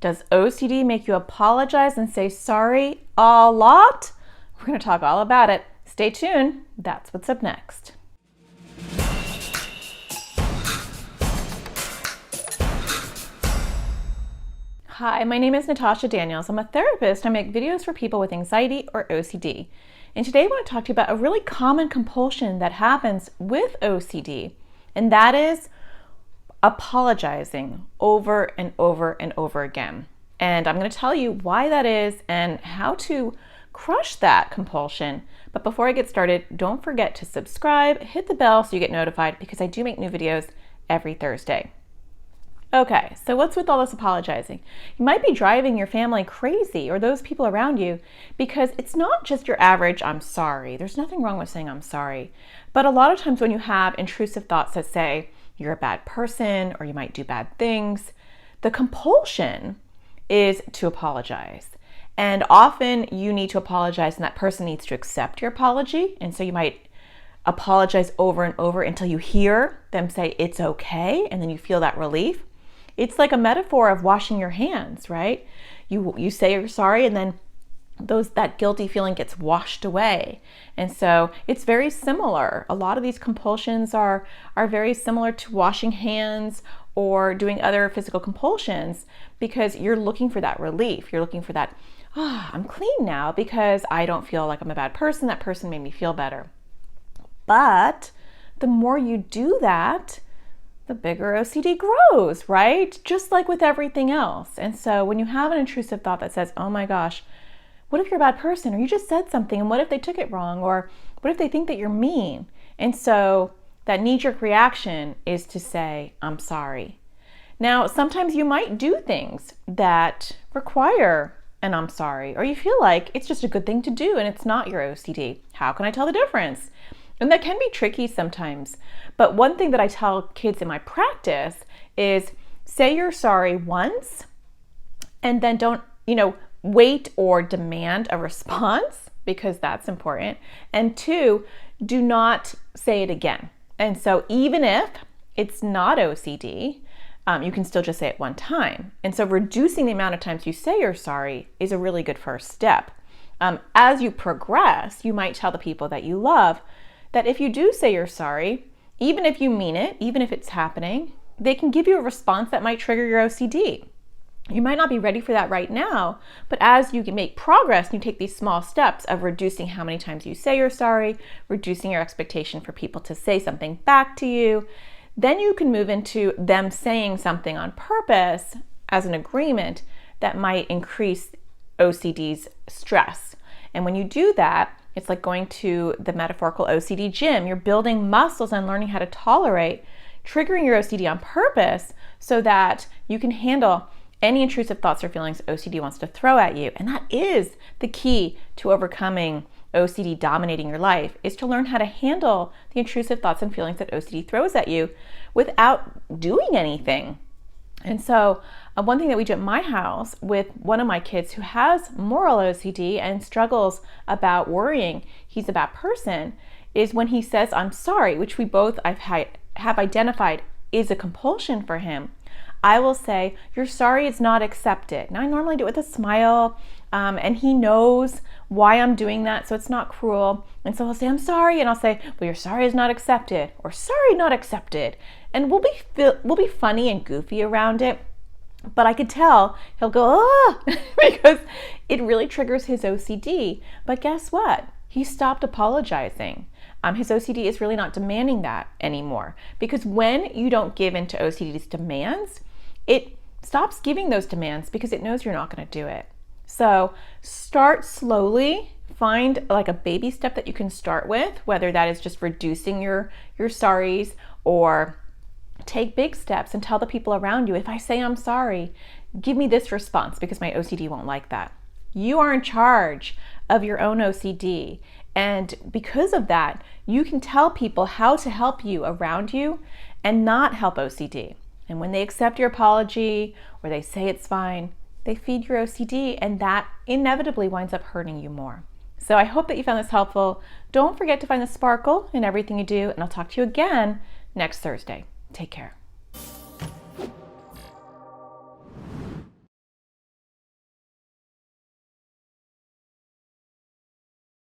Does OCD make you apologize and say sorry a lot? We're going to talk all about it. Stay tuned. That's what's up next. Hi, my name is Natasha Daniels. I'm a therapist. I make videos for people with anxiety or OCD. And today I want to talk to you about a really common compulsion that happens with OCD, and that is apologizing over and over and over again. And I'm going to tell you why that is and how to crush that compulsion. But before I get started, don't forget to subscribe, hit the bell so you get notified, because I do make new videos every Thursday. Okay, so what's with all this apologizing? You might be driving your family crazy or those people around you because it's not just your average "I'm sorry." There's nothing wrong with saying "I'm sorry." But a lot of times when you have intrusive thoughts that say you're a bad person or you might do bad things, the compulsion is to apologize. And often you need to apologize and that person needs to accept your apology. And so you might apologize over and over until you hear them say it's okay, and then you feel that relief. It's like a metaphor of washing your hands, right? You say you're sorry, and then that guilty feeling gets washed away. And so it's very similar. A lot of these compulsions are very similar to washing hands or doing other physical compulsions, because you're looking for that relief. You're looking for that, I'm clean now because I don't feel like I'm a bad person. That person made me feel better. But the more you do that, the bigger OCD grows, right? Just like with everything else. And so when you have an intrusive thought that says, oh my gosh, what if you're a bad person? Or you just said something, and what if they took it wrong? Or what if they think that you're mean? And so that knee-jerk reaction is to say, I'm sorry. Now, sometimes you might do things that require an I'm sorry, or you feel like it's just a good thing to do and it's not your OCD. How can I tell the difference? And that can be tricky sometimes. But one thing that I tell kids in my practice is say you're sorry once and then don't, wait or demand a response, because that's important. And two, do not say it again. And so even if it's not OCD, you can still just say it one time. And so reducing the amount of times you say you're sorry is a really good first step. As you progress, you might tell the people that you love that if you do say you're sorry, even if you mean it, even if it's happening, they can give you a response that might trigger your OCD. You might not be ready for that right now, but as you make progress and you take these small steps of reducing how many times you say you're sorry, reducing your expectation for people to say something back to you, then you can move into them saying something on purpose as an agreement that might increase OCD's stress. And when you do that, it's like going to the metaphorical OCD gym. You're building muscles and learning how to tolerate triggering your OCD on purpose so that you can handle any intrusive thoughts or feelings OCD wants to throw at you. And that is the key to overcoming OCD dominating your life, is to learn how to handle the intrusive thoughts and feelings that OCD throws at you without doing anything. And so one thing that we do at my house with one of my kids who has moral OCD and struggles about worrying he's a bad person is when he says, I'm sorry, which we both have identified is a compulsion for him, I will say, your sorry is not accepted. Now I normally do it with a smile, and he knows why I'm doing that, so it's not cruel. And so he'll say, I'm sorry, and I'll say, well, your sorry is not accepted, or sorry not accepted. And we'll be funny and goofy around it, but I could tell he'll go, because it really triggers his OCD. But guess what? He stopped apologizing. His OCD is really not demanding that anymore, because when you don't give in to OCD's demands, it stops giving those demands because it knows you're not going to do it. So start slowly. Find like a baby step that you can start with, whether that is just reducing your sorries, or take big steps and tell the people around you, if I say I'm sorry, give me this response, because my OCD won't like that. You are in charge of your own OCD. And because of that, you can tell people how to help you around you and not help OCD. And when they accept your apology or they say it's fine, they feed your OCD, and that inevitably winds up hurting you more. So I hope that you found this helpful. Don't forget to find the sparkle in everything you do, and I'll talk to you again next Thursday. Take care.